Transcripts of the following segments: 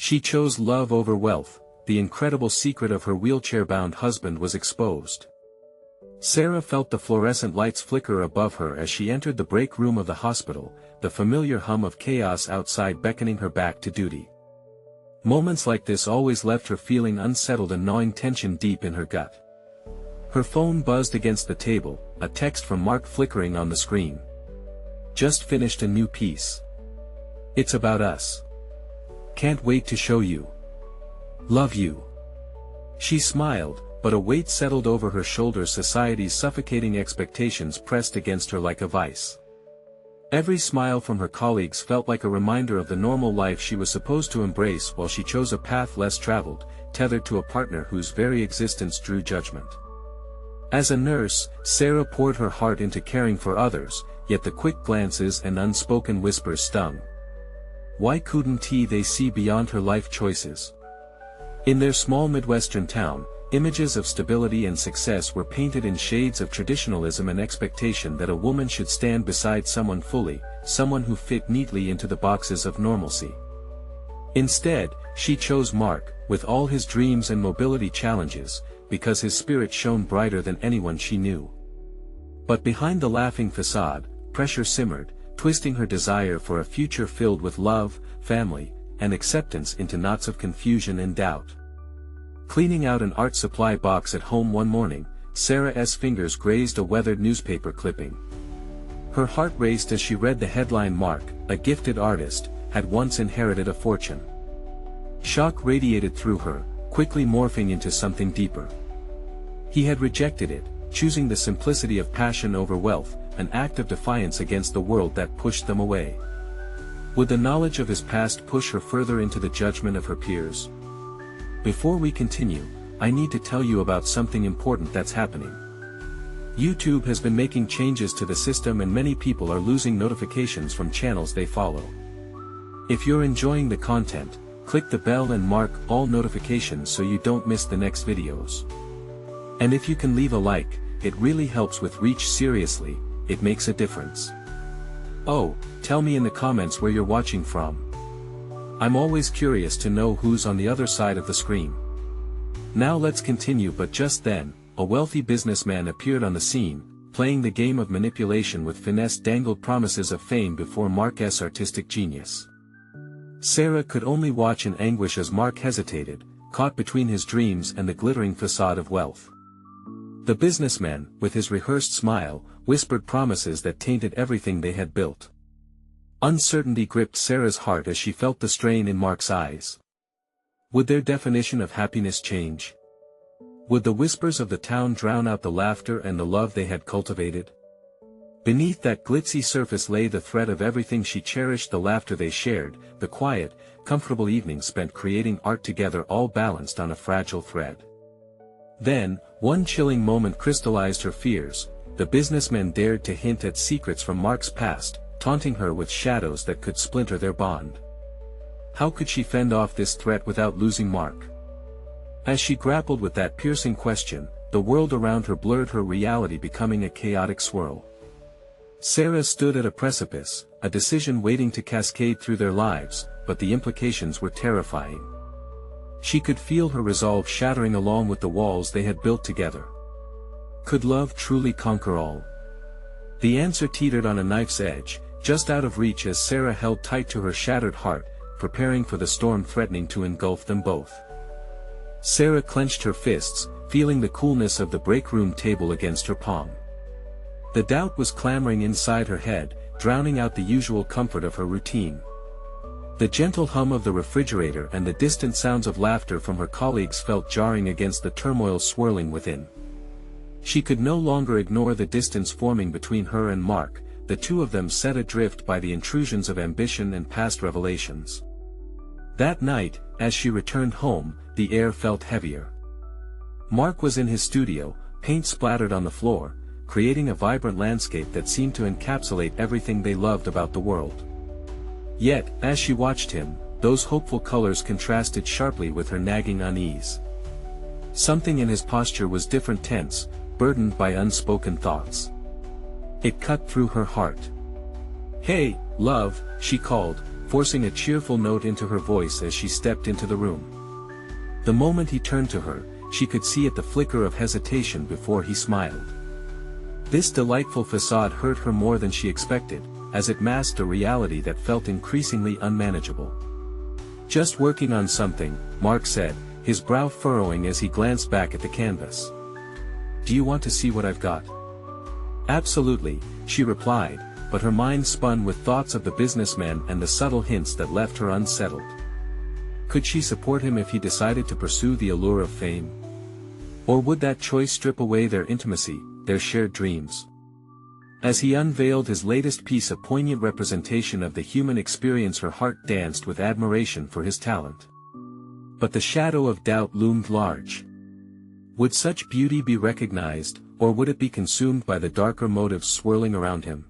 She chose love over wealth. The incredible secret of her wheelchair-bound husband was exposed. Sarah felt the fluorescent lights flicker above her as she entered the break room of the hospital, the familiar hum of chaos outside beckoning her back to duty. Moments like this always left her feeling unsettled and gnawing tension deep in her gut. Her phone buzzed against the table, a text from Mark flickering on the screen. "Just finished a new piece. It's about us. Can't wait to show you. Love you." She smiled, but a weight settled over her shoulders. Society's suffocating expectations pressed against her like a vice. Every smile from her colleagues felt like a reminder of the normal life she was supposed to embrace, while she chose a path less traveled, tethered to a partner whose very existence drew judgment. As a nurse, Sarah poured her heart into caring for others, yet the quick glances and unspoken whispers stung. Why couldn't they see beyond her life choices? In their small Midwestern town, images of stability and success were painted in shades of traditionalism and expectation that a woman should stand beside someone fully, someone who fit neatly into the boxes of normalcy. Instead, she chose Mark, with all his dreams and mobility challenges, because his spirit shone brighter than anyone she knew. But behind the laughing facade, pressure simmered, twisting her desire for a future filled with love, family, and acceptance into knots of confusion and doubt. Cleaning out an art supply box at home one morning, Sarah's fingers grazed a weathered newspaper clipping. Her heart raced as she read the headline. Mark, a gifted artist, had once inherited a fortune. Shock radiated through her, quickly morphing into something deeper. He had rejected it, choosing the simplicity of passion over wealth, an act of defiance against the world that pushed them away. Would the knowledge of his past push her further into the judgment of her peers? Before we continue, I need to tell you about something important that's happening. YouTube has been making changes to the system and many people are losing notifications from channels they follow. If you're enjoying the content, click the bell and mark all notifications so you don't miss the next videos. And if you can leave a like, it really helps with reach. Seriously, it makes a difference. Oh, tell me in the comments where you're watching from. I'm always curious to know who's on the other side of the screen. Now let's continue. But just then, a wealthy businessman appeared on the scene, playing the game of manipulation with finesse. Dangled promises of fame before Mark's artistic genius. Sarah could only watch in anguish as Mark hesitated, caught between his dreams and the glittering facade of wealth. The businessman, with his rehearsed smile, whispered promises that tainted everything they had built. Uncertainty gripped Sarah's heart as she felt the strain in Mark's eyes. Would their definition of happiness change? Would the whispers of the town drown out the laughter and the love they had cultivated? Beneath that glitzy surface lay the thread of everything she cherished: the laughter they shared, the quiet, comfortable evenings spent creating art together, all balanced on a fragile thread. Then, one chilling moment crystallized her fears. The businessman dared to hint at secrets from Mark's past, taunting her with shadows that could splinter their bond. How could she fend off this threat without losing Mark? As she grappled with that piercing question, the world around her blurred, her reality becoming a chaotic swirl. Sarah stood at a precipice, a decision waiting to cascade through their lives, but the implications were terrifying. She could feel her resolve shattering along with the walls they had built together. Could love truly conquer all? The answer teetered on a knife's edge, just out of reach as Sarah held tight to her shattered heart, preparing for the storm threatening to engulf them both. Sarah clenched her fists, feeling the coolness of the break room table against her palm. The doubt was clamoring inside her head, drowning out the usual comfort of her routine. The gentle hum of the refrigerator and the distant sounds of laughter from her colleagues felt jarring against the turmoil swirling within. She could no longer ignore the distance forming between her and Mark, the two of them set adrift by the intrusions of ambition and past revelations. That night, as she returned home, the air felt heavier. Mark was in his studio, paint splattered on the floor, creating a vibrant landscape that seemed to encapsulate everything they loved about the world. Yet, as she watched him, those hopeful colors contrasted sharply with her nagging unease. Something in his posture was different, tense, burdened by unspoken thoughts. It cut through her heart. "Hey, love," she called, forcing a cheerful note into her voice as she stepped into the room. The moment he turned to her, she could see at the flicker of hesitation before he smiled. This delightful facade hurt her more than she expected, as it masked a reality that felt increasingly unmanageable. "Just working on something," Mark said, his brow furrowing as he glanced back at the canvas. "Do you want to see what I've got?" "Absolutely," she replied, but her mind spun with thoughts of the businessman and the subtle hints that left her unsettled. Could she support him if he decided to pursue the allure of fame? Or would that choice strip away their intimacy, their shared dreams? As he unveiled his latest piece, a poignant representation of the human experience, her heart danced with admiration for his talent. But the shadow of doubt loomed large. Would such beauty be recognized, or would it be consumed by the darker motives swirling around him?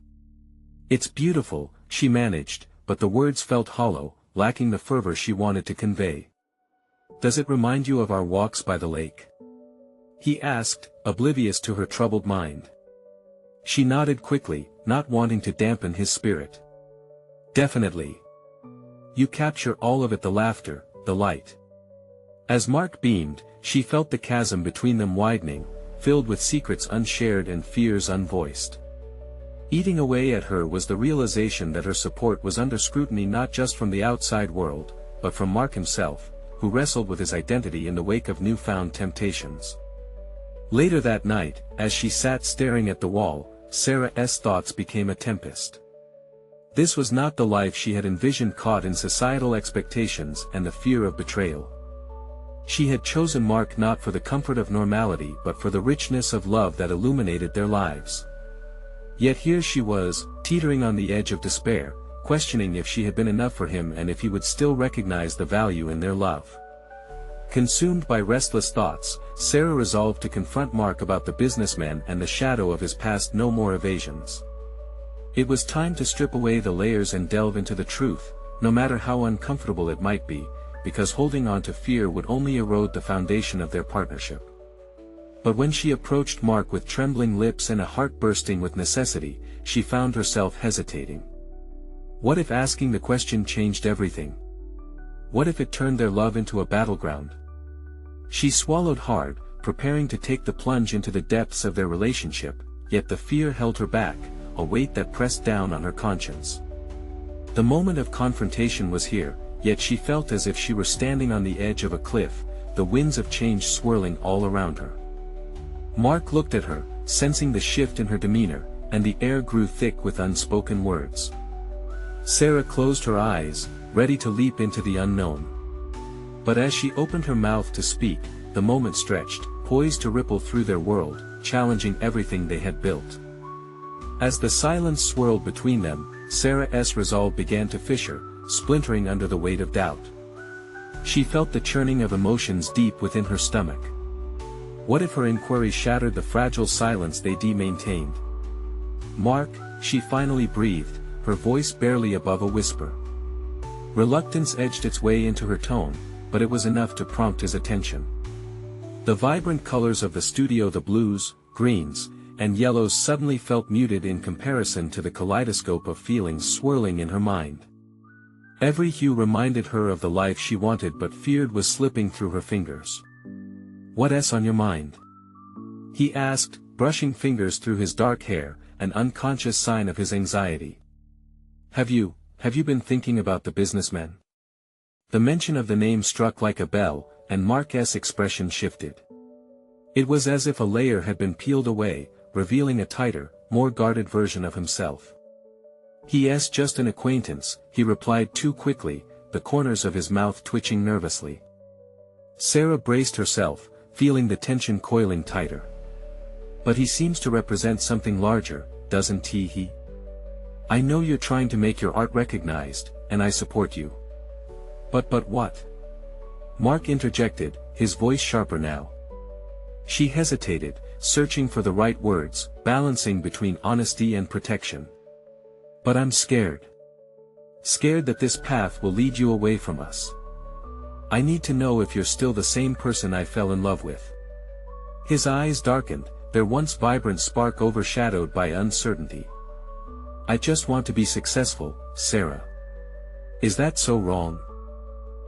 "It's beautiful," she managed, but the words felt hollow, lacking the fervor she wanted to convey. "Does it remind you of our walks by the lake?" he asked, oblivious to her troubled mind. She nodded quickly, not wanting to dampen his spirit. "Definitely. You capture all of it, the laughter, the light." As Mark beamed, she felt the chasm between them widening, filled with secrets unshared and fears unvoiced. Eating away at her was the realization that her support was under scrutiny, not just from the outside world, but from Mark himself, who wrestled with his identity in the wake of newfound temptations. Later that night, as she sat staring at the wall, Sarah's thoughts became a tempest. This was not the life she had envisioned, caught in societal expectations and the fear of betrayal. She had chosen Mark not for the comfort of normality but for the richness of love that illuminated their lives. Yet here she was, teetering on the edge of despair, questioning if she had been enough for him and if he would still recognize the value in their love. Consumed by restless thoughts, Sarah resolved to confront Mark about the businessman and the shadow of his past. No more evasions. It was time to strip away the layers and delve into the truth, no matter how uncomfortable it might be, because holding on to fear would only erode the foundation of their partnership. But when she approached Mark with trembling lips and a heart bursting with necessity, she found herself hesitating. What if asking the question changed everything? What if it turned their love into a battleground? She swallowed hard, preparing to take the plunge into the depths of their relationship, yet the fear held her back, a weight that pressed down on her conscience. The moment of confrontation was here, yet she felt as if she were standing on the edge of a cliff, the winds of change swirling all around her. Mark looked at her, sensing the shift in her demeanor, and the air grew thick with unspoken words. Sarah closed her eyes, ready to leap into the unknown. But as she opened her mouth to speak, the moment stretched, poised to ripple through their world, challenging everything they had built. As the silence swirled between them, Sarah's resolve began to fissure, splintering under the weight of doubt. She felt the churning of emotions deep within her stomach. What if her inquiry shattered the fragile silence they maintained? "Mark," she finally breathed, her voice barely above a whisper. Reluctance edged its way into her tone, but it was enough to prompt his attention. The vibrant colors of the studio, the blues, greens, and yellows, suddenly felt muted in comparison to the kaleidoscope of feelings swirling in her mind. Every hue reminded her of the life she wanted but feared was slipping through her fingers. "What's on your mind?" he asked, brushing fingers through his dark hair, an unconscious sign of his anxiety. Have you been thinking about the businessman?" The mention of the name struck like a bell, and Mark's expression shifted. It was as if a layer had been peeled away, revealing a tighter, more guarded version of himself. "He's just an acquaintance," he replied too quickly, the corners of his mouth twitching nervously. Sarah braced herself, feeling the tension coiling tighter. "But he seems to represent something larger, doesn't he? I know you're trying to make your art recognized, and I support you. But what?" Mark interjected, his voice sharper now. She hesitated, searching for the right words, balancing between honesty and protection. "But I'm scared. Scared that this path will lead you away from us. I need to know if you're still the same person I fell in love with." His eyes darkened, their once vibrant spark overshadowed by uncertainty. "I just want to be successful, Sarah. Is that so wrong?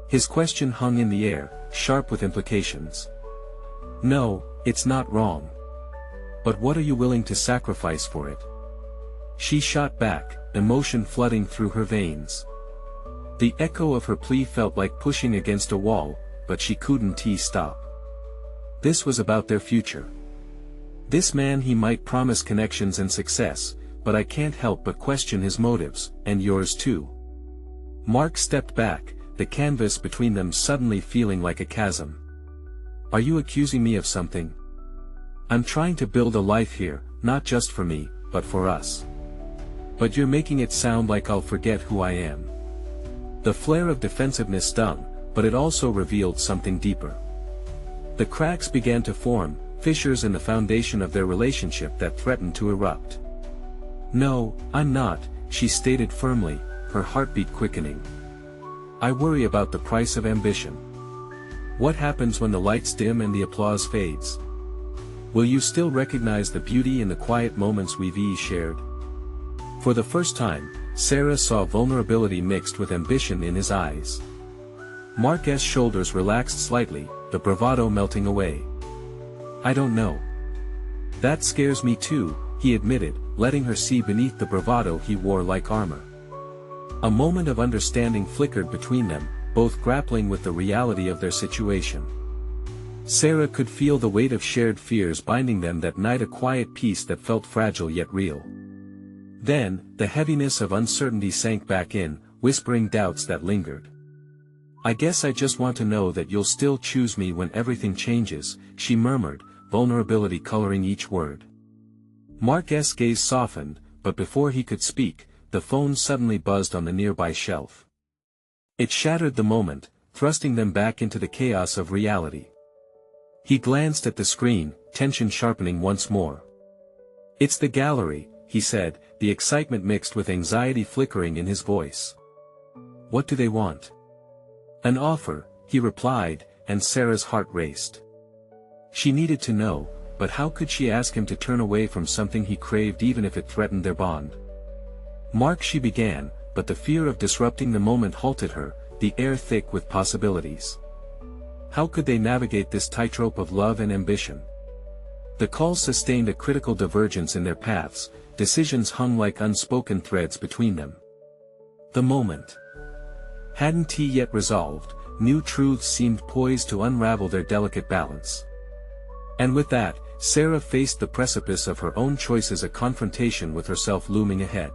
His question hung in the air, sharp with implications. No, it's not wrong. But what are you willing to sacrifice for it? She shot back, emotion flooding through her veins. The echo of her plea felt like pushing against a wall, but she couldn't stop. This was about their future. This man, he might promise connections and success, but I can't help but question his motives, and yours too. Mark stepped back, the canvas between them suddenly feeling like a chasm. Are you accusing me of something? I'm trying to build a life here, not just for me, but for us. But you're making it sound like I'll forget who I am. The flare of defensiveness stung, but it also revealed something deeper. The cracks began to form, fissures in the foundation of their relationship that threatened to erupt. No, I'm not, she stated firmly, her heartbeat quickening. I worry about the price of ambition. What happens when the lights dim and the applause fades? Will you still recognize the beauty in the quiet moments we've shared? For the first time, Sarah saw vulnerability mixed with ambition in his eyes. Mark's shoulders relaxed slightly, the bravado melting away. I don't know. That scares me too, he admitted, letting her see beneath the bravado he wore like armor. A moment of understanding flickered between them, both grappling with the reality of their situation. Sarah could feel the weight of shared fears binding them that night, a quiet peace that felt fragile yet real. Then, the heaviness of uncertainty sank back in, whispering doubts that lingered. I guess I just want to know that you'll still choose me when everything changes, she murmured, vulnerability coloring each word. Mark's gaze softened, but before he could speak, the phone suddenly buzzed on the nearby shelf. It shattered the moment, thrusting them back into the chaos of reality. He glanced at the screen, tension sharpening once more. It's the gallery, he said, the excitement mixed with anxiety flickering in his voice. What do they want? An offer, he replied, and Sarah's heart raced. She needed to know, but how could she ask him to turn away from something he craved even if it threatened their bond? Mark, she began, but the fear of disrupting the moment halted her, the air thick with possibilities. How could they navigate this tightrope of love and ambition? The call sustained a critical divergence in their paths, decisions hung like unspoken threads between them. The moment hadn't yet resolved, new truths seemed poised to unravel their delicate balance. And with that, Sarah faced the precipice of her own choices, a confrontation with herself looming ahead.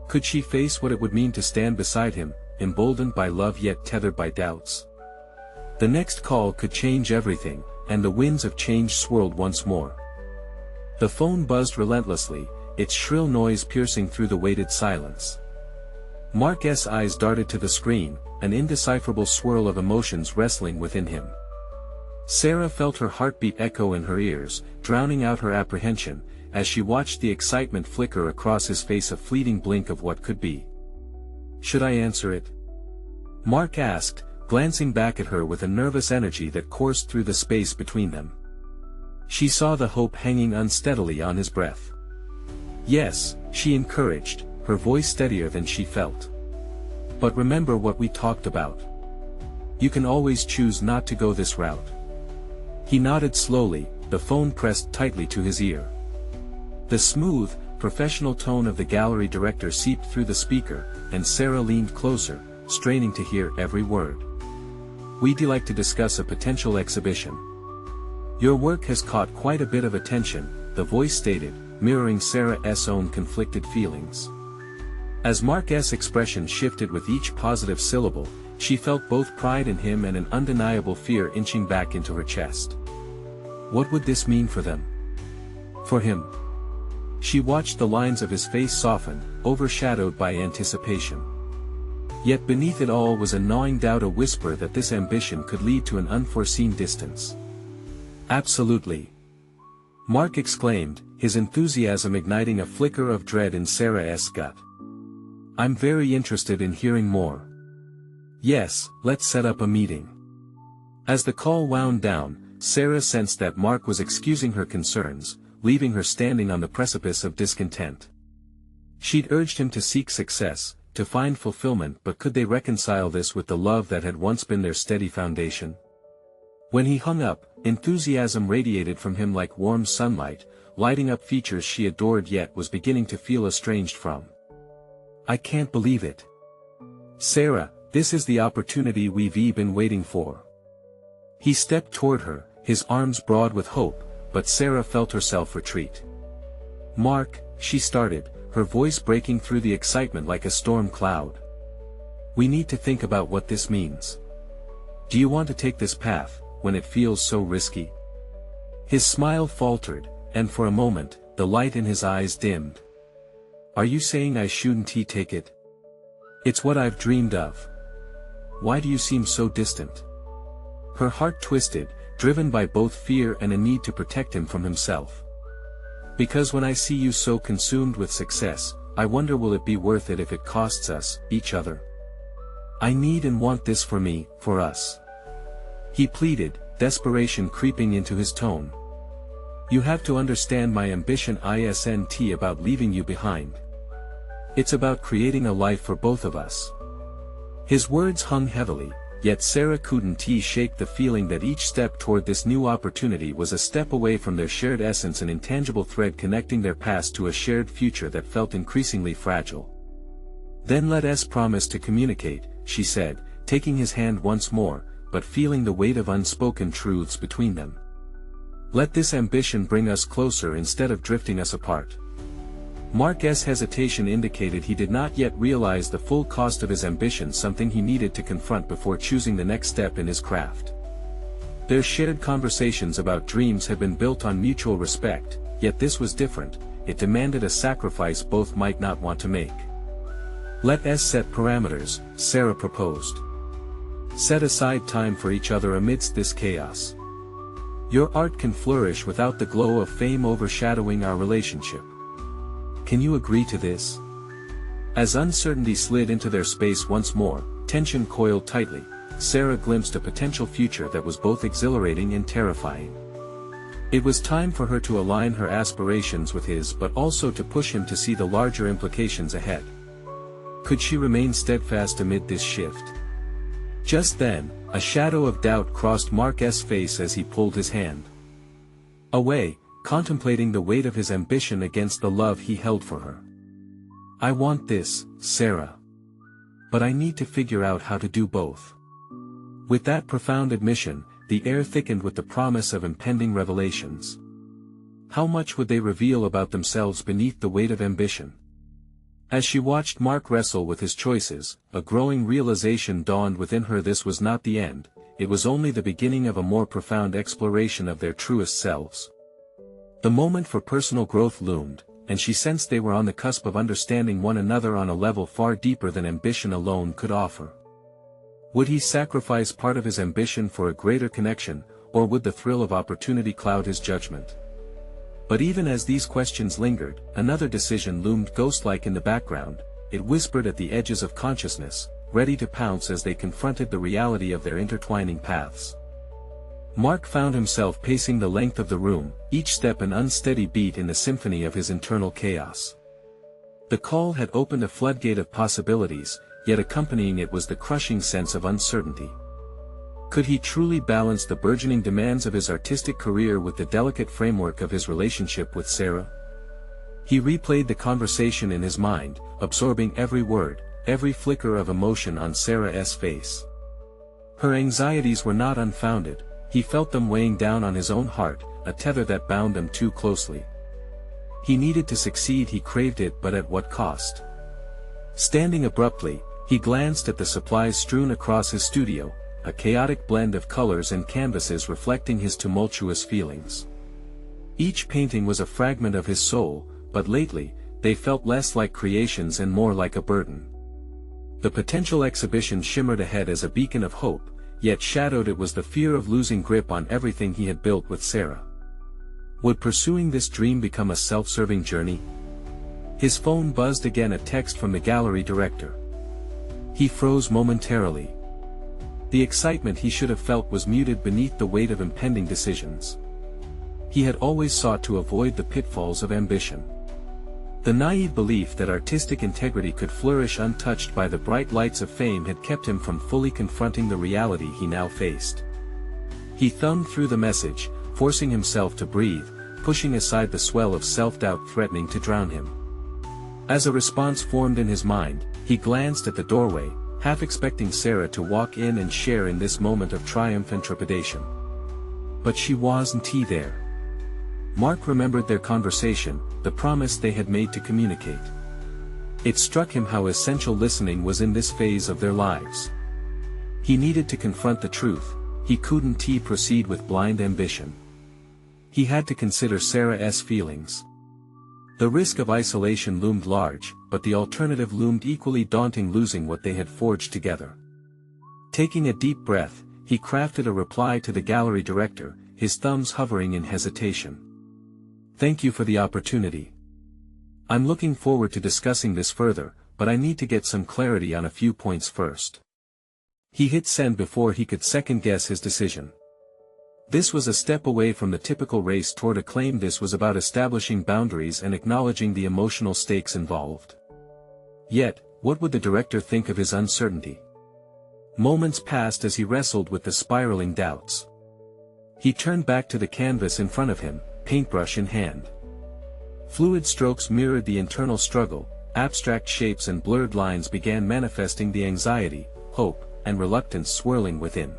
Could she face what it would mean to stand beside him, emboldened by love yet tethered by doubts? The next call could change everything, and the winds of change swirled once more. The phone buzzed relentlessly, its shrill noise piercing through the weighted silence. Mark's eyes darted to the screen, an indecipherable swirl of emotions wrestling within him. Sarah felt her heartbeat echo in her ears, drowning out her apprehension, as she watched the excitement flicker across his face, a fleeting blink of what could be. Should I answer it? Mark asked, glancing back at her with a nervous energy that coursed through the space between them. She saw the hope hanging unsteadily on his breath. Yes, she encouraged, her voice steadier than she felt. But remember what we talked about. You can always choose not to go this route. He nodded slowly, the phone pressed tightly to his ear. The smooth, professional tone of the gallery director seeped through the speaker, and Sarah leaned closer, straining to hear every word. We'd like to discuss a potential exhibition. Your work has caught quite a bit of attention, the voice stated, mirroring Sarah's own conflicted feelings. As Mark's expression shifted with each positive syllable, she felt both pride in him and an undeniable fear inching back into her chest. What would this mean for them? For him? She watched the lines of his face soften, overshadowed by anticipation. Yet beneath it all was a gnawing doubt, a whisper that this ambition could lead to an unforeseen distance. Absolutely. Mark exclaimed, his enthusiasm igniting a flicker of dread in Sarah's gut. I'm very interested in hearing more. Yes, let's set up a meeting. As the call wound down, Sarah sensed that Mark was excusing her concerns, leaving her standing on the precipice of discontent. She'd urged him to seek success, to find fulfillment, but could they reconcile this with the love that had once been their steady foundation? When he hung up, enthusiasm radiated from him like warm sunlight, lighting up features she adored yet was beginning to feel estranged from. "I can't believe it. Sarah, this is the opportunity we've been waiting for." He stepped toward her, his arms broad with hope, but Sarah felt herself retreat. "Mark," she started, her voice breaking through the excitement like a storm cloud. "We need to think about what this means. Do you want to take this path, when it feels so risky?" His smile faltered, and for a moment, the light in his eyes dimmed. "Are you saying I shouldn't take it? It's what I've dreamed of. Why do you seem so distant?" Her heart twisted, driven by both fear and a need to protect him from himself. "Because when I see you so consumed with success, I wonder will it be worth it if it costs us, each other? I need and want this for me, for us." He pleaded, desperation creeping into his tone. "You have to understand my ambition isn't about leaving you behind. It's about creating a life for both of us." His words hung heavily, yet Sarah couldn't shake the feeling that each step toward this new opportunity was a step away from their shared essence, an intangible thread connecting their past to a shared future that felt increasingly fragile. "Then let us promise to communicate," she said, taking his hand once more, but feeling the weight of unspoken truths between them. "Let this ambition bring us closer instead of drifting us apart." Mark's hesitation indicated he did not yet realize the full cost of his ambition, something he needed to confront before choosing the next step in his craft. Their shared conversations about dreams had been built on mutual respect, yet this was different. It demanded a sacrifice both might not want to make. "Let us set parameters," Sarah proposed. "Set aside time for each other amidst this chaos. Your art can flourish without the glow of fame overshadowing our relationship. Can you agree to this?" As uncertainty slid into their space once more, tension coiled tightly, Sarah glimpsed a potential future that was both exhilarating and terrifying. It was time for her to align her aspirations with his, but also to push him to see the larger implications ahead. Could she remain steadfast amid this shift? Just then, a shadow of doubt crossed Mark's face as he pulled his hand away, contemplating the weight of his ambition against the love he held for her. "I want this, Sarah. But I need to figure out how to do both." With that profound admission, the air thickened with the promise of impending revelations. How much would they reveal about themselves beneath the weight of ambition? As she watched Mark wrestle with his choices, a growing realization dawned within her: this was not the end, it was only the beginning of a more profound exploration of their truest selves. The moment for personal growth loomed, and she sensed they were on the cusp of understanding one another on a level far deeper than ambition alone could offer. Would he sacrifice part of his ambition for a greater connection, or would the thrill of opportunity cloud his judgment? But even as these questions lingered, another decision loomed ghost-like in the background. It whispered at the edges of consciousness, ready to pounce as they confronted the reality of their intertwining paths. Mark found himself pacing the length of the room, each step an unsteady beat in the symphony of his internal chaos. The call had opened a floodgate of possibilities, yet accompanying it was the crushing sense of uncertainty. Could he truly balance the burgeoning demands of his artistic career with the delicate framework of his relationship with Sarah? He replayed the conversation in his mind, absorbing every word, every flicker of emotion on Sarah's face. Her anxieties were not unfounded. He felt them weighing down on his own heart, a tether that bound them too closely. He needed to succeed, he craved it, but at what cost? Standing abruptly, he glanced at the supplies strewn across his studio, a chaotic blend of colors and canvases reflecting his tumultuous feelings. Each painting was a fragment of his soul, but lately, they felt less like creations and more like a burden. The potential exhibition shimmered ahead as a beacon of hope, yet shadowed it was the fear of losing grip on everything he had built with Sarah. Would pursuing this dream become a self-serving journey? His phone buzzed again, a text from the gallery director. He froze momentarily. The excitement he should have felt was muted beneath the weight of impending decisions. He had always sought to avoid the pitfalls of ambition. The naive belief that artistic integrity could flourish untouched by the bright lights of fame had kept him from fully confronting the reality he now faced. He thumbed through the message, forcing himself to breathe, pushing aside the swell of self-doubt threatening to drown him. As a response formed in his mind, he glanced at the doorway, half expecting Sarah to walk in and share in this moment of triumph and trepidation. But she wasn't there. Mark remembered their conversation, the promise they had made to communicate. It struck him how essential listening was in this phase of their lives. He needed to confront the truth. He couldn't proceed with blind ambition. He had to consider Sarah's feelings. The risk of isolation loomed large, but the alternative loomed equally daunting, losing what they had forged together. Taking a deep breath, he crafted a reply to the gallery director, his thumbs hovering in hesitation. "Thank you for the opportunity. I'm looking forward to discussing this further, but I need to get some clarity on a few points first." He hit send before he could second-guess his decision. This was a step away from the typical race toward acclaim. This was about establishing boundaries and acknowledging the emotional stakes involved. Yet, what would the director think of his uncertainty? Moments passed as he wrestled with the spiraling doubts. He turned back to the canvas in front of him, paintbrush in hand. Fluid strokes mirrored the internal struggle, abstract shapes and blurred lines began manifesting the anxiety, hope, and reluctance swirling within.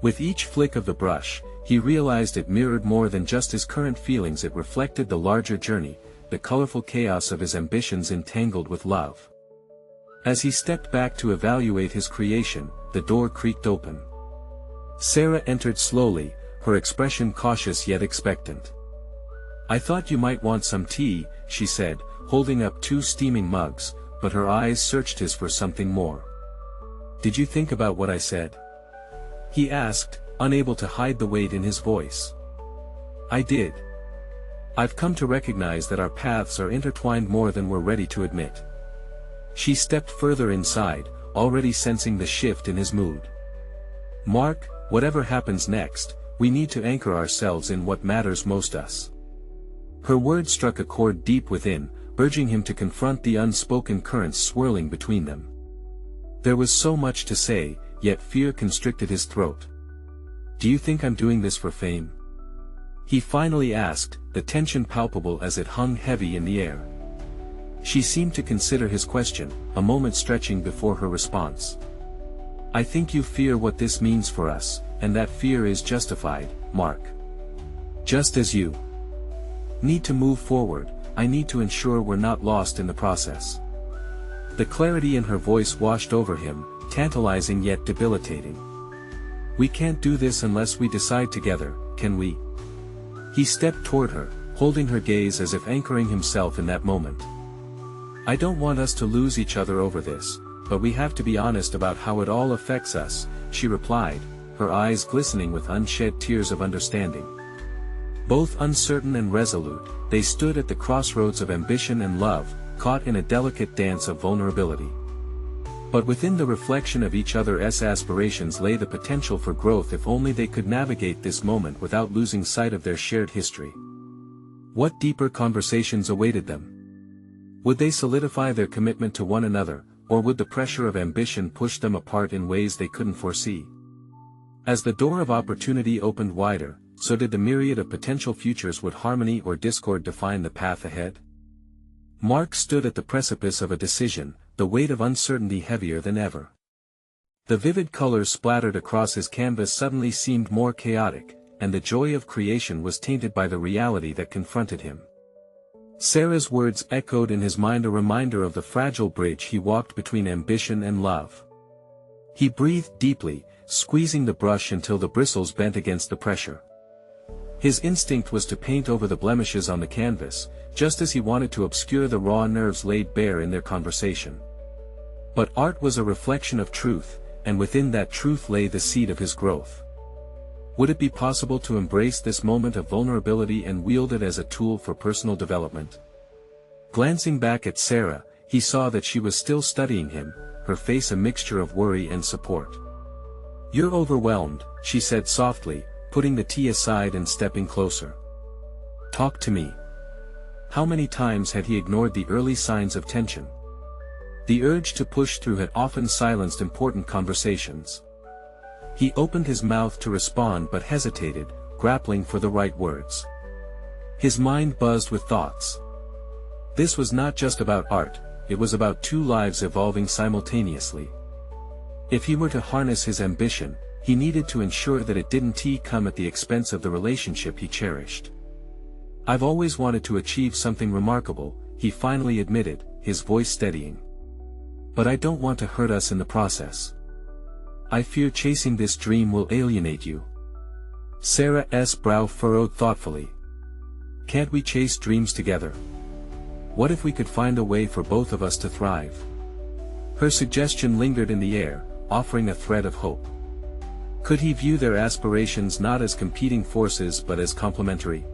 With each flick of the brush, he realized it mirrored more than just his current feelings. It reflected the larger journey, the colorful chaos of his ambitions entangled with love. As he stepped back to evaluate his creation, the door creaked open. Sarah entered slowly, her expression cautious yet expectant. "I thought you might want some tea," she said, holding up 2 steaming mugs, but her eyes searched his for something more. "Did you think about what I said?" he asked, unable to hide the weight in his voice. "I did. I've come to recognize that our paths are intertwined more than we're ready to admit." She stepped further inside, already sensing the shift in his mood. "Mark, whatever happens next, we need to anchor ourselves in what matters most us." Her words struck a chord deep within, urging him to confront the unspoken currents swirling between them. There was so much to say, yet fear constricted his throat. "Do you think I'm doing this for fame?" he finally asked, the tension palpable as it hung heavy in the air. She seemed to consider his question, a moment stretching before her response. "I think you fear what this means for us, and that fear is justified, Mark. Just as you need to move forward, I need to ensure we're not lost in the process." The clarity in her voice washed over him, tantalizing yet debilitating. "We can't do this unless we decide together, can we?" He stepped toward her, holding her gaze as if anchoring himself in that moment. "I don't want us to lose each other over this, but we have to be honest about how it all affects us," she replied, her eyes glistening with unshed tears of understanding. Both uncertain and resolute, they stood at the crossroads of ambition and love, caught in a delicate dance of vulnerability. But within the reflection of each other's aspirations lay the potential for growth if only they could navigate this moment without losing sight of their shared history. What deeper conversations awaited them? Would they solidify their commitment to one another, or would the pressure of ambition push them apart in ways they couldn't foresee? As the door of opportunity opened wider, so did the myriad of potential futures. Would harmony or discord define the path ahead? Mark stood at the precipice of a decision, the weight of uncertainty heavier than ever. The vivid colors splattered across his canvas suddenly seemed more chaotic, and the joy of creation was tainted by the reality that confronted him. Sarah's words echoed in his mind, a reminder of the fragile bridge he walked between ambition and love. He breathed deeply, squeezing the brush until the bristles bent against the pressure. His instinct was to paint over the blemishes on the canvas, just as he wanted to obscure the raw nerves laid bare in their conversation. But art was a reflection of truth, and within that truth lay the seed of his growth. Would it be possible to embrace this moment of vulnerability and wield it as a tool for personal development? Glancing back at Sarah, he saw that she was still studying him, her face a mixture of worry and support. "You're overwhelmed," she said softly, putting the tea aside and stepping closer. "Talk to me." How many times had he ignored the early signs of tension? The urge to push through had often silenced important conversations. He opened his mouth to respond but hesitated, grappling for the right words. His mind buzzed with thoughts. This was not just about art, it was about two lives evolving simultaneously. If he were to harness his ambition, he needed to ensure that it didn't come at the expense of the relationship he cherished. "I've always wanted to achieve something remarkable," he finally admitted, his voice steadying. "But I don't want to hurt us in the process. I fear chasing this dream will alienate you." Sarah's brow furrowed thoughtfully. "Can't we chase dreams together? What if we could find a way for both of us to thrive?" Her suggestion lingered in the air, offering a thread of hope. Could he view their aspirations not as competing forces but as complementary?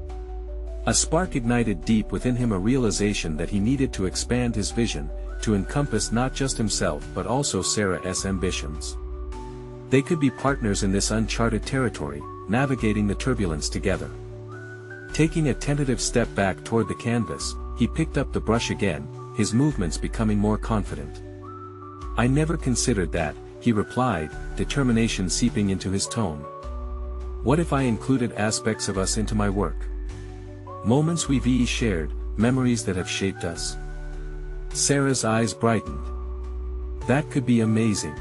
A spark ignited deep within him, a realization that he needed to expand his vision, to encompass not just himself but also Sarah's ambitions. They could be partners in this uncharted territory, navigating the turbulence together. Taking a tentative step back toward the canvas, he picked up the brush again, his movements becoming more confident. "I never considered that," he replied, determination seeping into his tone. "What if I included aspects of us into my work? Moments we've shared, memories that have shaped us." Sarah's eyes brightened. "That could be amazing.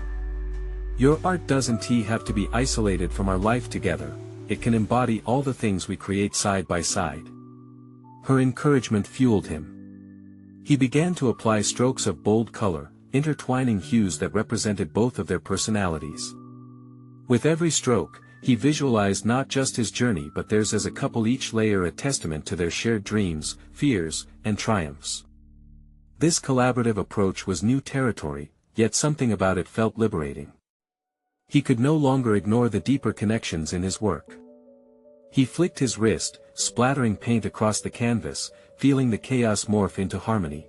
Your art doesn't have to be isolated from our life together, it can embody all the things we create side by side." Her encouragement fueled him. He began to apply strokes of bold color, intertwining hues that represented both of their personalities. With every stroke, he visualized not just his journey but theirs as a couple, each layer a testament to their shared dreams, fears, and triumphs. This collaborative approach was new territory, yet something about it felt liberating. He could no longer ignore the deeper connections in his work. He flicked his wrist, splattering paint across the canvas, feeling the chaos morph into harmony.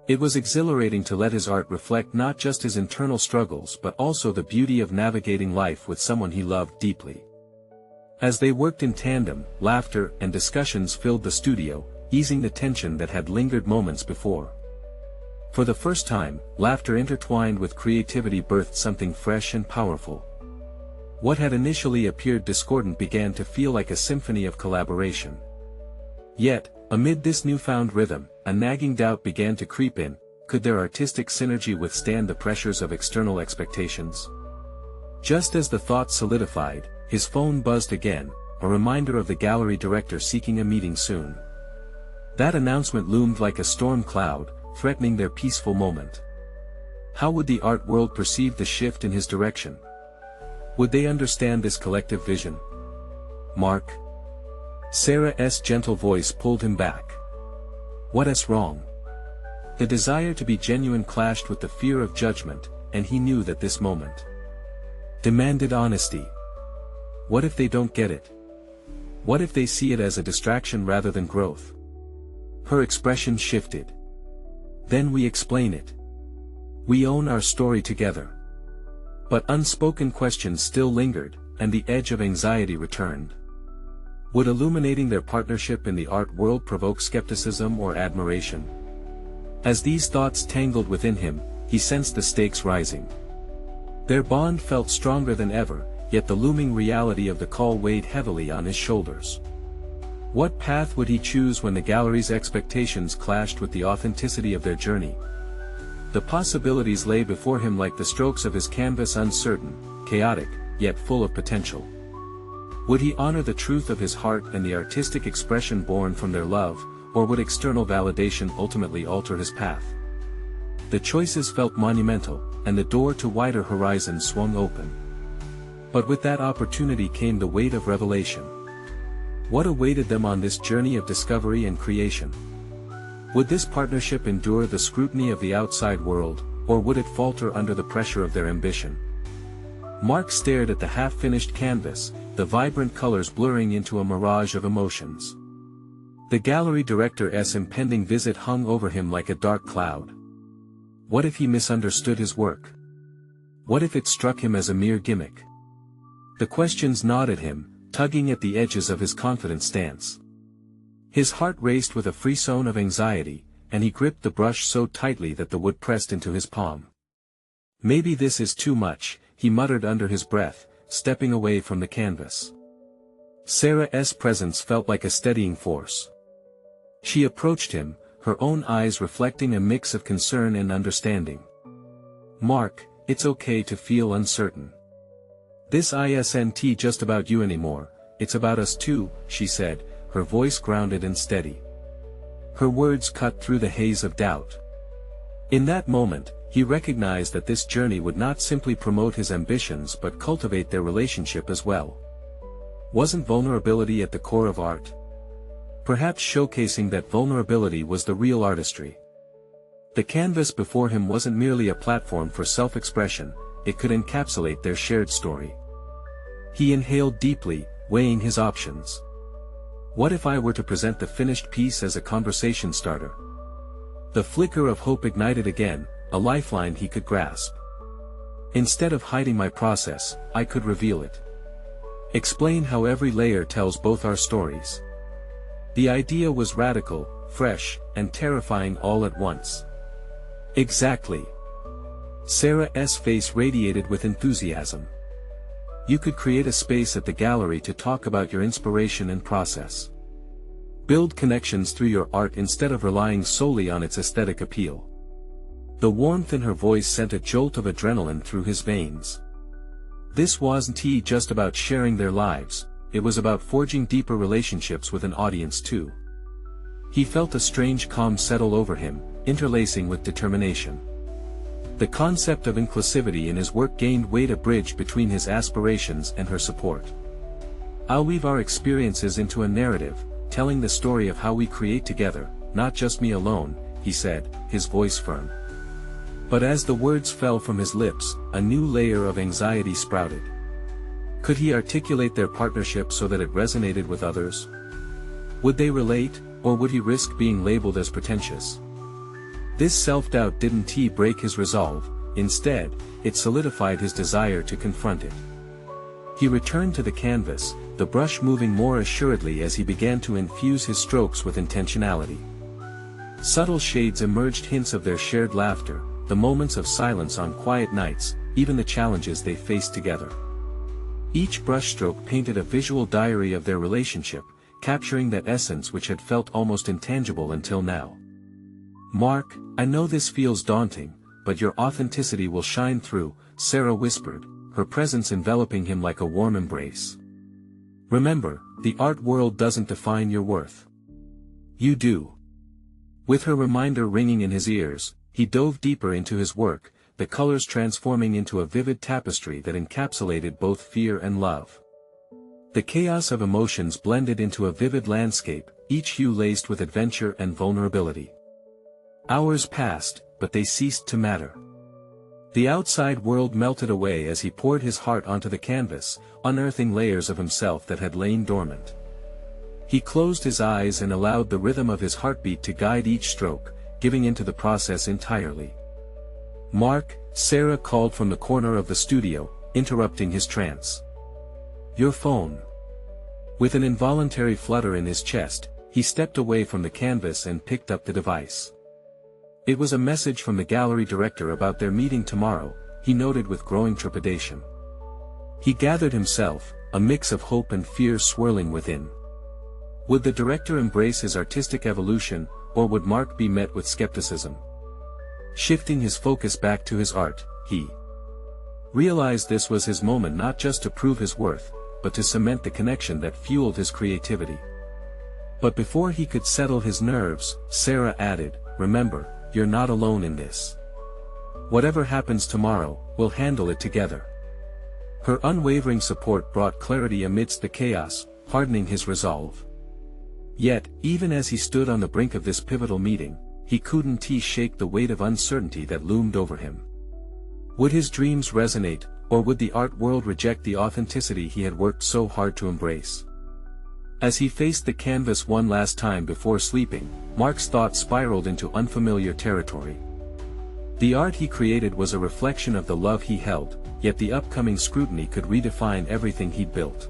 It was exhilarating to let his art reflect not just his internal struggles but also the beauty of navigating life with someone he loved deeply. As they worked in tandem, laughter and discussions filled the studio, easing the tension that had lingered moments before. For the first time, laughter intertwined with creativity birthed something fresh and powerful. What had initially appeared discordant began to feel like a symphony of collaboration. Yet, amid this newfound rhythm, a nagging doubt began to creep in: could their artistic synergy withstand the pressures of external expectations? Just as the thought solidified, his phone buzzed again, a reminder of the gallery director seeking a meeting soon. That announcement loomed like a storm cloud, threatening their peaceful moment. How would the art world perceive the shift in his direction? Would they understand this collective vision? "Mark?" Sarah's gentle voice pulled him back. "What's wrong?" The desire to be genuine clashed with the fear of judgment, and he knew that this moment demanded honesty. What if they don't get it? What if they see it as a distraction rather than growth? Her expression shifted. "Then we explain it. We own our story together." But unspoken questions still lingered, and the edge of anxiety returned. Would illuminating their partnership in the art world provoke skepticism or admiration? As these thoughts tangled within him, he sensed the stakes rising. Their bond felt stronger than ever, yet the looming reality of the call weighed heavily on his shoulders. What path would he choose when the gallery's expectations clashed with the authenticity of their journey? The possibilities lay before him like the strokes of his canvas, uncertain, chaotic, yet full of potential. Would he honor the truth of his heart and the artistic expression born from their love, or would external validation ultimately alter his path? The choices felt monumental, and the door to wider horizons swung open. But with that opportunity came the weight of revelation. What awaited them on this journey of discovery and creation? Would this partnership endure the scrutiny of the outside world, or would it falter under the pressure of their ambition? Mark stared at the half-finished canvas, the vibrant colors blurring into a mirage of emotions. The gallery director's impending visit hung over him like a dark cloud. What if he misunderstood his work? What if it struck him as a mere gimmick? The questions gnawed at him, tugging at the edges of his confident stance. His heart raced with a frisson of anxiety, and he gripped the brush so tightly that the wood pressed into his palm. "Maybe this is too much," he muttered under his breath, stepping away from the canvas. Sarah's presence felt like a steadying force. She approached him, her own eyes reflecting a mix of concern and understanding. "Mark, it's okay to feel uncertain. This isn't just about you anymore, it's about us too," she said, her voice grounded and steady. Her words cut through the haze of doubt. In that moment, he recognized that this journey would not simply promote his ambitions but cultivate their relationship as well. Wasn't vulnerability at the core of art? Perhaps showcasing that vulnerability was the real artistry. The canvas before him wasn't merely a platform for self-expression, it could encapsulate their shared story. He inhaled deeply, weighing his options. What if I were to present the finished piece as a conversation starter? The flicker of hope ignited again, a lifeline he could grasp. Instead of hiding my process, I could reveal it. Explain how every layer tells both our stories. The idea was radical, fresh, and terrifying all at once. Exactly. Sarah's face radiated with enthusiasm. You could create a space at the gallery to talk about your inspiration and process. Build connections through your art instead of relying solely on its aesthetic appeal. The warmth in her voice sent a jolt of adrenaline through his veins. This wasn't just about sharing their lives, it was about forging deeper relationships with an audience too. He felt a strange calm settle over him, interlacing with determination. The concept of inclusivity in his work gained weight, a bridge between his aspirations and her support. I'll weave our experiences into a narrative, telling the story of how we create together, not just me alone, he said, his voice firm. But as the words fell from his lips, a new layer of anxiety sprouted. Could he articulate their partnership so that it resonated with others? Would they relate, or would he risk being labeled as pretentious? This self-doubt didn't break his resolve, instead, it solidified his desire to confront it. He returned to the canvas, the brush moving more assuredly as he began to infuse his strokes with intentionality. Subtle shades emerged, hints of their shared laughter, the moments of silence on quiet nights, even the challenges they faced together. Each brushstroke painted a visual diary of their relationship, capturing that essence which had felt almost intangible until now. "Mark, I know this feels daunting, but your authenticity will shine through," Sarah whispered, her presence enveloping him like a warm embrace. "Remember, the art world doesn't define your worth. You do." With her reminder ringing in his ears, he dove deeper into his work, the colors transforming into a vivid tapestry that encapsulated both fear and love. The chaos of emotions blended into a vivid landscape, each hue laced with adventure and vulnerability. Hours passed, but they ceased to matter. The outside world melted away as he poured his heart onto the canvas, unearthing layers of himself that had lain dormant. He closed his eyes and allowed the rhythm of his heartbeat to guide each stroke, giving into the process entirely. "Mark," Sarah called from the corner of the studio, interrupting his trance. "Your phone." With an involuntary flutter in his chest, he stepped away from the canvas and picked up the device. It was a message from the gallery director about their meeting tomorrow, he noted with growing trepidation. He gathered himself, a mix of hope and fear swirling within. Would the director embrace his artistic evolution, or would Mark be met with skepticism? Shifting his focus back to his art, he realized this was his moment, not just to prove his worth, but to cement the connection that fueled his creativity. But before he could settle his nerves, Sarah added, "Remember, you're not alone in this. Whatever happens tomorrow, we'll handle it together." Her unwavering support brought clarity amidst the chaos, hardening his resolve. Yet, even as he stood on the brink of this pivotal meeting, he couldn't shake the weight of uncertainty that loomed over him. Would his dreams resonate, or would the art world reject the authenticity he had worked so hard to embrace? As he faced the canvas one last time before sleeping, Mark's thoughts spiraled into unfamiliar territory. The art he created was a reflection of the love he held, yet the upcoming scrutiny could redefine everything he'd built.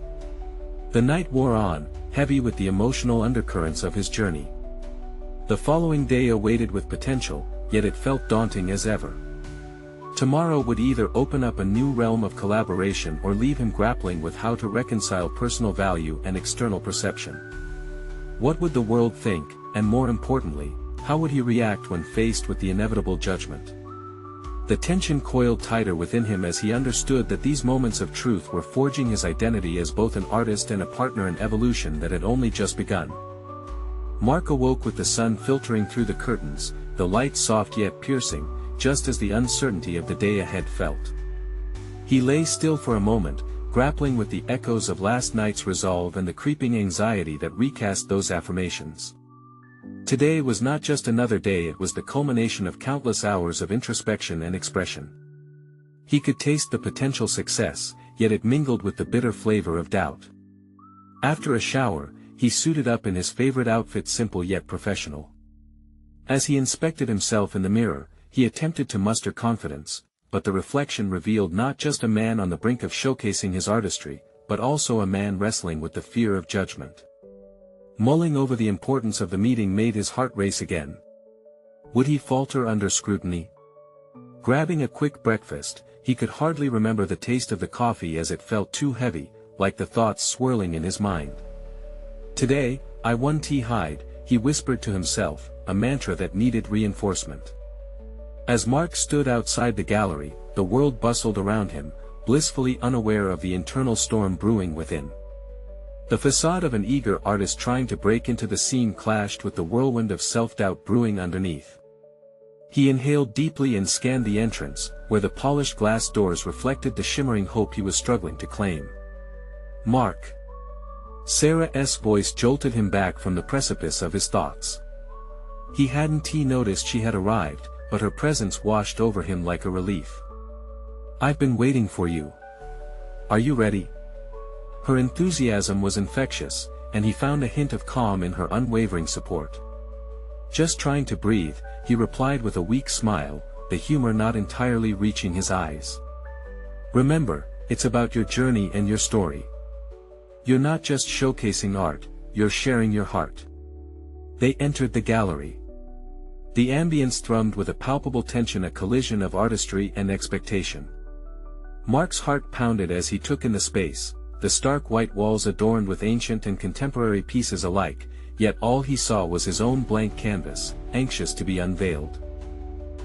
The night wore on, heavy with the emotional undercurrents of his journey. The following day awaited with potential, yet it felt daunting as ever. Tomorrow would either open up a new realm of collaboration or leave him grappling with how to reconcile personal value and external perception. What would the world think, and more importantly, how would he react when faced with the inevitable judgment? The tension coiled tighter within him as he understood that these moments of truth were forging his identity as both an artist and a partner in evolution that had only just begun. Mark awoke with the sun filtering through the curtains, the light soft yet piercing, just as the uncertainty of the day ahead felt. He lay still for a moment, grappling with the echoes of last night's resolve and the creeping anxiety that recast those affirmations. Today was not just another day, it was the culmination of countless hours of introspection and expression. He could taste the potential success, yet it mingled with the bitter flavor of doubt. After a shower, he suited up in his favorite outfit, simple yet professional. As he inspected himself in the mirror, he attempted to muster confidence, but the reflection revealed not just a man on the brink of showcasing his artistry, but also a man wrestling with the fear of judgment. Mulling over the importance of the meeting made his heart race again. Would he falter under scrutiny? Grabbing a quick breakfast, he could hardly remember the taste of the coffee as it felt too heavy, like the thoughts swirling in his mind. Today, I won T-Hide, he whispered to himself, a mantra that needed reinforcement. As Mark stood outside the gallery, the world bustled around him, blissfully unaware of the internal storm brewing within. The facade of an eager artist trying to break into the scene clashed with the whirlwind of self-doubt brewing underneath. He inhaled deeply and scanned the entrance, where the polished glass doors reflected the shimmering hope he was struggling to claim. Mark. Sarah's voice jolted him back from the precipice of his thoughts. He hadn't noticed she had arrived, but her presence washed over him like a relief. "I've been waiting for you. Are you ready?" Her enthusiasm was infectious, and he found a hint of calm in her unwavering support. "Just trying to breathe," he replied with a weak smile, the humor not entirely reaching his eyes. "Remember, it's about your journey and your story. You're not just showcasing art, you're sharing your heart." They entered the gallery. The ambience thrummed with a palpable tension, a collision of artistry and expectation. Mark's heart pounded as he took in the space, the stark white walls adorned with ancient and contemporary pieces alike, yet all he saw was his own blank canvas, anxious to be unveiled.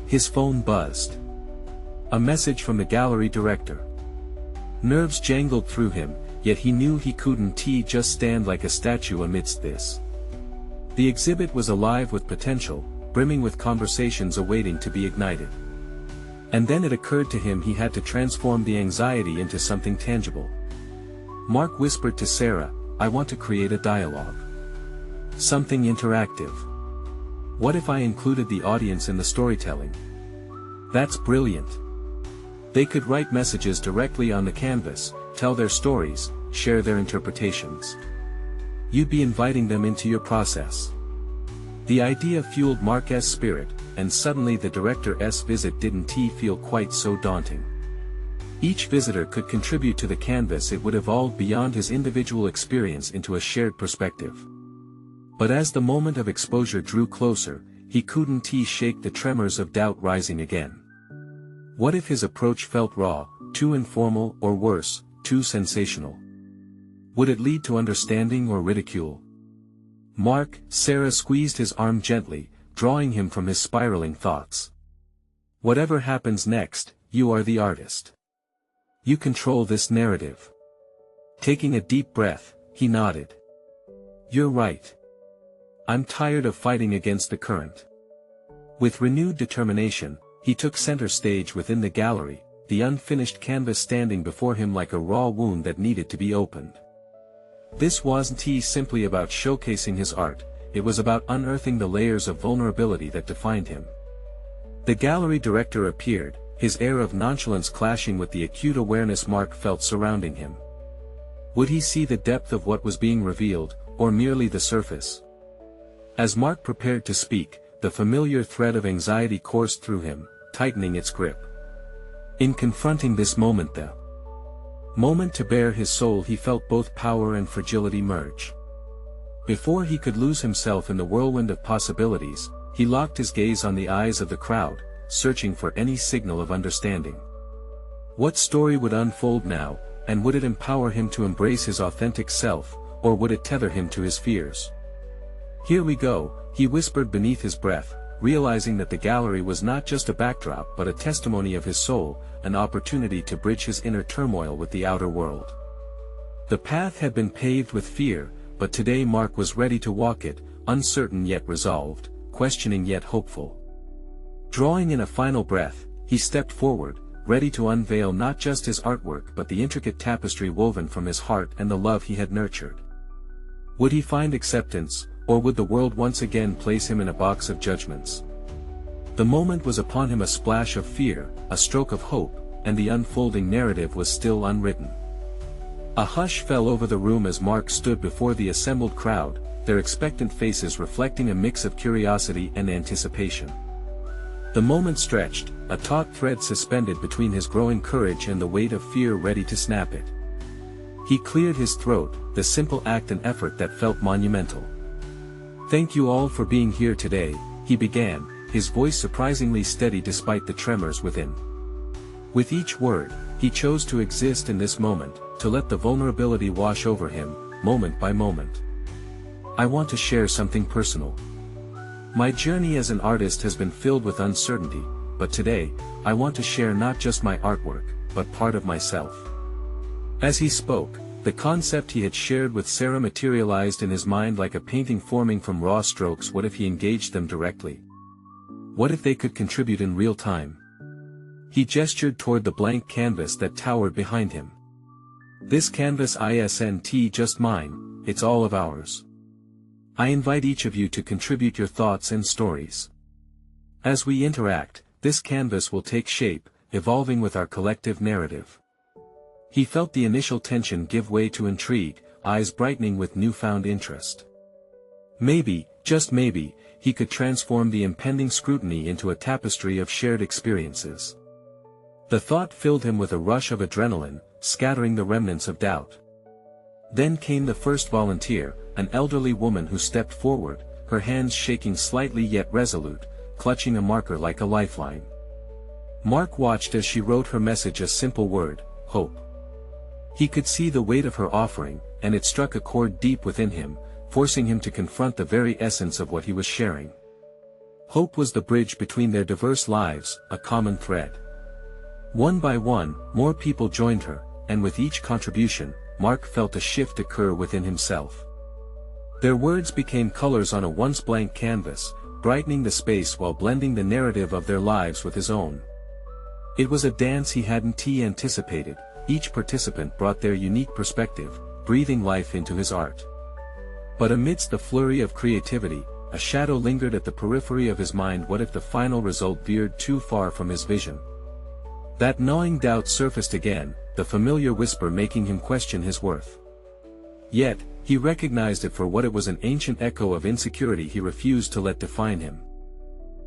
His phone buzzed. A message from the gallery director. Nerves jangled through him, yet he knew he couldn't just stand like a statue amidst this. The exhibit was alive with potential, brimming with conversations awaiting to be ignited. And then it occurred to him he had to transform the anxiety into something tangible. Mark whispered to Sarah, "I want to create a dialogue. Something interactive. What if I included the audience in the storytelling?" "That's brilliant. They could write messages directly on the canvas, tell their stories, share their interpretations. You'd be inviting them into your process." The idea fueled Mark's spirit, and suddenly the director's visit didn't feel quite so daunting. Each visitor could contribute to the canvas, it would evolve beyond his individual experience into a shared perspective. But as the moment of exposure drew closer, he couldn't shake the tremors of doubt rising again. What if his approach felt raw, too informal, or worse, too sensational? Would it lead to understanding or ridicule? "Mark," Sarah squeezed his arm gently, drawing him from his spiraling thoughts. "Whatever happens next, you are the artist. You control this narrative." Taking a deep breath, he nodded. "You're right. I'm tired of fighting against the current." With renewed determination, he took center stage within the gallery, the unfinished canvas standing before him like a raw wound that needed to be opened. This wasn't simply about showcasing his art, it was about unearthing the layers of vulnerability that defined him. The gallery director appeared, his air of nonchalance clashing with the acute awareness Mark felt surrounding him. Would he see the depth of what was being revealed, or merely the surface? As Mark prepared to speak, the familiar thread of anxiety coursed through him, tightening its grip. In confronting this moment, the Moment to bare his soul, he felt both power and fragility merge. Before he could lose himself in the whirlwind of possibilities, he locked his gaze on the eyes of the crowd, searching for any signal of understanding. What story would unfold now, and would it empower him to embrace his authentic self, or would it tether him to his fears? "Here we go," he whispered beneath his breath, realizing that the gallery was not just a backdrop but a testimony of his soul, an opportunity to bridge his inner turmoil with the outer world. The path had been paved with fear, but today Mark was ready to walk it, uncertain yet resolved, questioning yet hopeful. Drawing in a final breath, he stepped forward, ready to unveil not just his artwork but the intricate tapestry woven from his heart and the love he had nurtured. Would he find acceptance, or would the world once again place him in a box of judgments? The moment was upon him, a splash of fear, a stroke of hope, and the unfolding narrative was still unwritten. A hush fell over the room as Mark stood before the assembled crowd, their expectant faces reflecting a mix of curiosity and anticipation. The moment stretched, a taut thread suspended between his growing courage and the weight of fear ready to snap it. He cleared his throat, the simple act an effort that felt monumental. "Thank you all for being here today," he began, his voice surprisingly steady despite the tremors within. With each word, he chose to exist in this moment, to let the vulnerability wash over him, moment by moment. "I want to share something personal. My journey as an artist has been filled with uncertainty, but today, I want to share not just my artwork, but part of myself." As he spoke, the concept he had shared with Sarah materialized in his mind like a painting forming from raw strokes. What if he engaged them directly? What if they could contribute in real time? He gestured toward the blank canvas that towered behind him. "This canvas isn't just mine, it's all of ours. I invite each of you to contribute your thoughts and stories. As we interact, this canvas will take shape, evolving with our collective narrative." He felt the initial tension give way to intrigue, eyes brightening with newfound interest. Maybe, just maybe, he could transform the impending scrutiny into a tapestry of shared experiences. The thought filled him with a rush of adrenaline, scattering the remnants of doubt. Then came the first volunteer, an elderly woman who stepped forward, her hands shaking slightly yet resolute, clutching a marker like a lifeline. Mark watched as she wrote her message, a simple word: hope. He could see the weight of her offering, and it struck a chord deep within him, forcing him to confront the very essence of what he was sharing. Hope was the bridge between their diverse lives, a common thread. One by one, more people joined her, and with each contribution, Mark felt a shift occur within himself. Their words became colors on a once blank canvas, brightening the space while blending the narrative of their lives with his own. It was a dance he hadn't anticipated. Each participant brought their unique perspective, breathing life into his art. But amidst the flurry of creativity, a shadow lingered at the periphery of his mind. What if the final result veered too far from his vision? That gnawing doubt surfaced again, the familiar whisper making him question his worth. Yet, he recognized it for what it was, an ancient echo of insecurity he refused to let define him.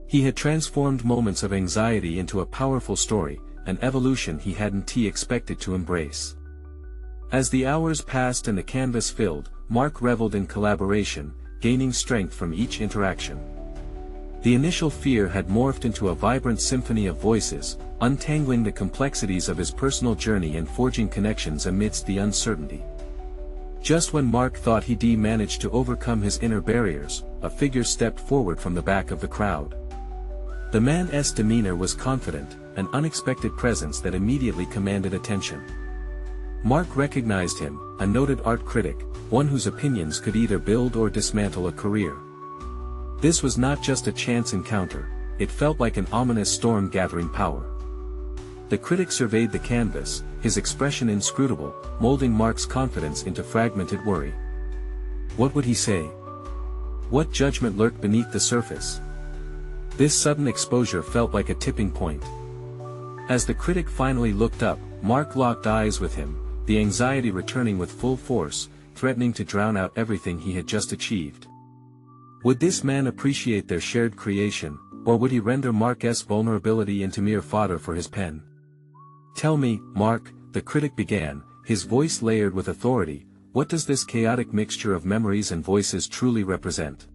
He had transformed moments of anxiety into a powerful story, an evolution he hadn't expected to embrace. As the hours passed and the canvas filled, Mark reveled in collaboration, gaining strength from each interaction. The initial fear had morphed into a vibrant symphony of voices, untangling the complexities of his personal journey and forging connections amidst the uncertainty. Just when Mark thought he'd managed to overcome his inner barriers, a figure stepped forward from the back of the crowd. The man's demeanor was confident, an unexpected presence that immediately commanded attention. Mark recognized him, a noted art critic, one whose opinions could either build or dismantle a career. This was not just a chance encounter, it felt like an ominous storm gathering power. The critic surveyed the canvas, his expression inscrutable, molding Mark's confidence into fragmented worry. What would he say? What judgment lurked beneath the surface? This sudden exposure felt like a tipping point. As the critic finally looked up, Mark locked eyes with him, the anxiety returning with full force, threatening to drown out everything he had just achieved. Would this man appreciate their shared creation, or would he render Mark's vulnerability into mere fodder for his pen? "Tell me, Mark," the critic began, his voice layered with authority, "What does this chaotic mixture of memories and voices truly represent?"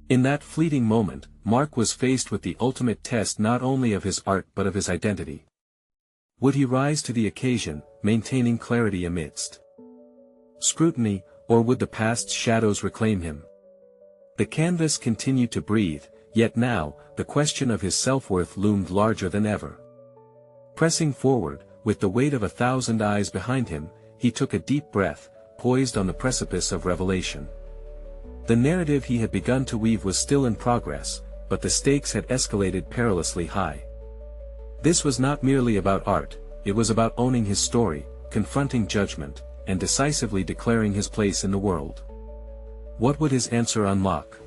In that fleeting moment, Mark was faced with the ultimate test not only of his art but of his identity. Would he rise to the occasion, maintaining clarity amidst scrutiny, or would the past's shadows reclaim him? The canvas continued to breathe, yet now, the question of his self-worth loomed larger than ever. Pressing forward, with the weight of 1,000 eyes behind him, he took a deep breath, poised on the precipice of revelation. The narrative he had begun to weave was still in progress, but the stakes had escalated perilously high. This was not merely about art, it was about owning his story, confronting judgment, and decisively declaring his place in the world. What would his answer unlock?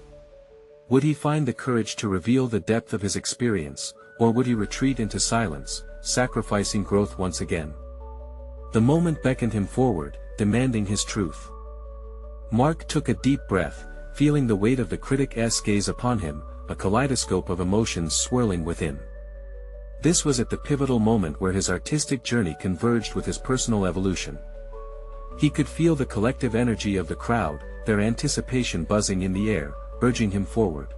Would he find the courage to reveal the depth of his experience, or would he retreat into silence, sacrificing growth once again? The moment beckoned him forward, demanding his truth. Mark took a deep breath, feeling the weight of the critic's gaze upon him, a kaleidoscope of emotions swirling within. This was at the pivotal moment where his artistic journey converged with his personal evolution. He could feel the collective energy of the crowd, their anticipation buzzing in the air, urging him forward.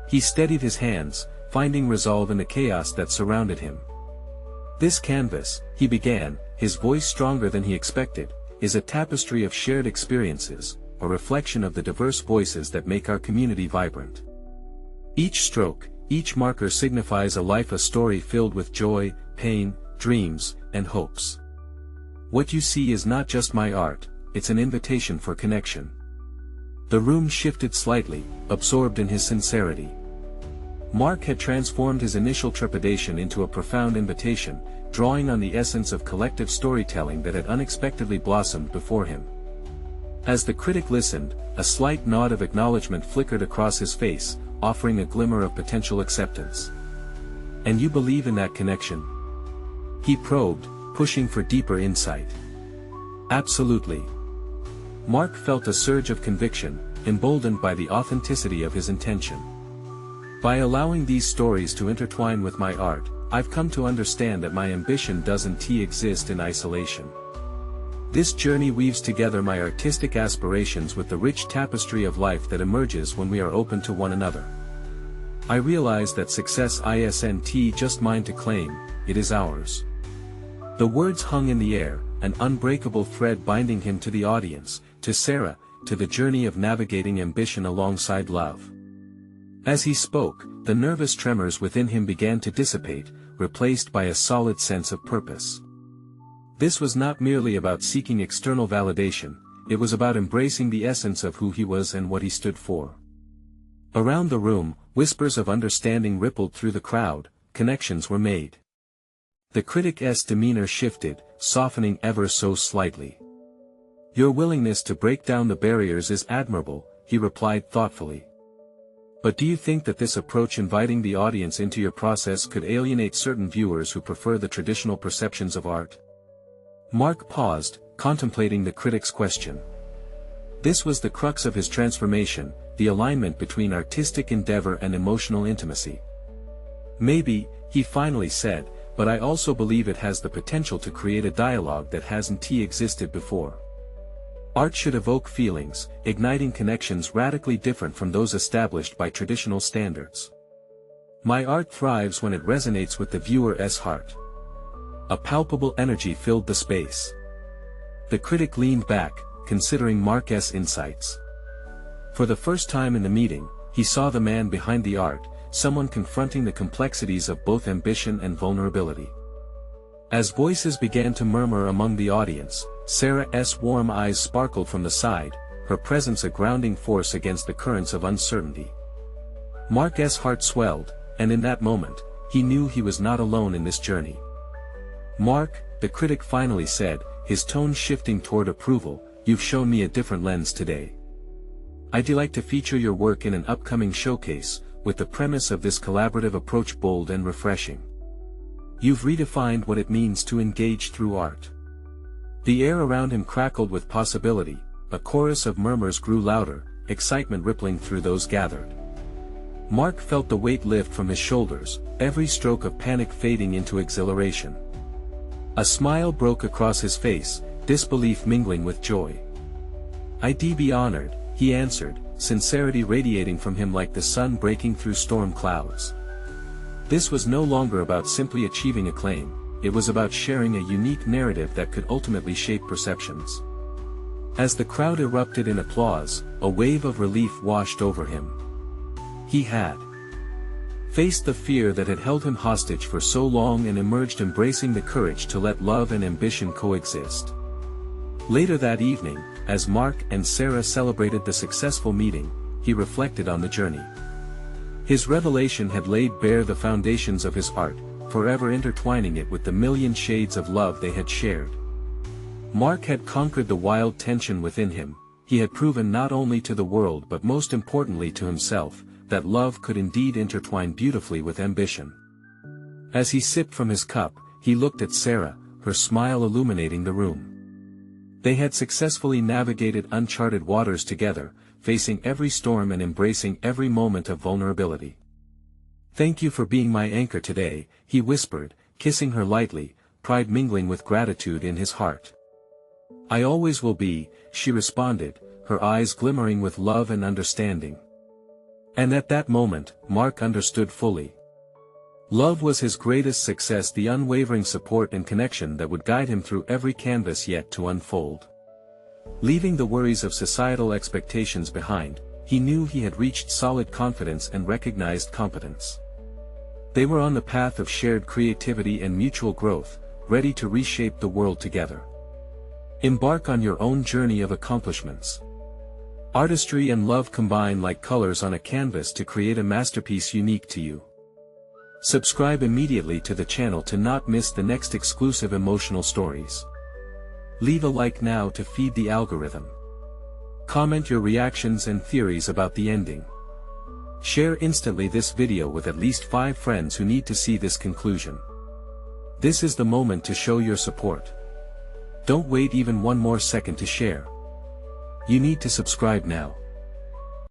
He steadied his hands, finding resolve in the chaos that surrounded him. "This canvas," he began, his voice stronger than he expected, "is a tapestry of shared experiences, a reflection of the diverse voices that make our community vibrant. Each stroke, each marker signifies a life, a story filled with joy, pain, dreams, and hopes. What you see is not just my art, it's an invitation for connection." The room shifted slightly, absorbed in his sincerity. Mark had transformed his initial trepidation into a profound invitation, drawing on the essence of collective storytelling that had unexpectedly blossomed before him. As the critic listened, a slight nod of acknowledgement flickered across his face, offering a glimmer of potential acceptance. "And you believe in that connection?" he probed, pushing for deeper insight. "Absolutely." Mark felt a surge of conviction, emboldened by the authenticity of his intention. "By allowing these stories to intertwine with my art, I've come to understand that my ambition doesn't exist in isolation. This journey weaves together my artistic aspirations with the rich tapestry of life that emerges when we are open to one another. I realize that success isn't just mine to claim, it is ours." The words hung in the air, an unbreakable thread binding him to the audience, to Sarah, to the journey of navigating ambition alongside love. As he spoke, the nervous tremors within him began to dissipate, replaced by a solid sense of purpose. This was not merely about seeking external validation, it was about embracing the essence of who he was and what he stood for. Around the room, whispers of understanding rippled through the crowd, connections were made. The critic's demeanor shifted, softening ever so slightly. "Your willingness to break down the barriers is admirable," he replied thoughtfully. "But do you think that this approach, inviting the audience into your process, could alienate certain viewers who prefer the traditional perceptions of art?" Mark paused, contemplating the critic's question. This was the crux of his transformation, the alignment between artistic endeavor and emotional intimacy. "Maybe," he finally said, "but I also believe it has the potential to create a dialogue that hasn't existed before. Art should evoke feelings, igniting connections radically different from those established by traditional standards. My art thrives when it resonates with the viewer's heart." A palpable energy filled the space. The critic leaned back, considering Mark's insights. For the first time in the meeting, he saw the man behind the art, someone confronting the complexities of both ambition and vulnerability. As voices began to murmur among the audience, Sarah's warm eyes sparkled from the side, her presence a grounding force against the currents of uncertainty. Mark's heart swelled, and in that moment, he knew he was not alone in this journey. "Mark," the critic finally said, his tone shifting toward approval, "you've shown me a different lens today. I'd like to feature your work in an upcoming showcase, with the premise of this collaborative approach bold and refreshing. You've redefined what it means to engage through art." The air around him crackled with possibility, a chorus of murmurs grew louder, excitement rippling through those gathered. Mark felt the weight lift from his shoulders, every stroke of panic fading into exhilaration. A smile broke across his face, disbelief mingling with joy. "I'd be honored," he answered, sincerity radiating from him like the sun breaking through storm clouds. This was no longer about simply achieving acclaim, it was about sharing a unique narrative that could ultimately shape perceptions. As the crowd erupted in applause, a wave of relief washed over him. He had faced the fear that had held him hostage for so long and emerged embracing the courage to let love and ambition coexist. Later that evening, as Mark and Sarah celebrated the successful meeting, he reflected on the journey. His revelation had laid bare the foundations of his art, forever intertwining it with the million shades of love they had shared. Mark had conquered the wild tension within him, he had proven not only to the world but most importantly to himself, that love could indeed intertwine beautifully with ambition. As he sipped from his cup, he looked at Sarah, her smile illuminating the room. They had successfully navigated uncharted waters together, facing every storm and embracing every moment of vulnerability. "Thank you for being my anchor today," he whispered, kissing her lightly, pride mingling with gratitude in his heart. "I always will be," she responded, her eyes glimmering with love and understanding. And at that moment, Mark understood fully. Love was his greatest success, the unwavering support and connection that would guide him through every canvas yet to unfold. Leaving the worries of societal expectations behind, he knew he had reached solid confidence and recognized competence. They were on the path of shared creativity and mutual growth, ready to reshape the world together. Embark on your own journey of accomplishments. Artistry and love combine like colors on a canvas to create a masterpiece unique to you. Subscribe immediately to the channel to not miss the next exclusive emotional stories. Leave a like now to feed the algorithm. Comment your reactions and theories about the ending. Share instantly this video with at least 5 friends who need to see this conclusion. This is the moment to show your support. Don't wait even one more second to share. You need to subscribe now.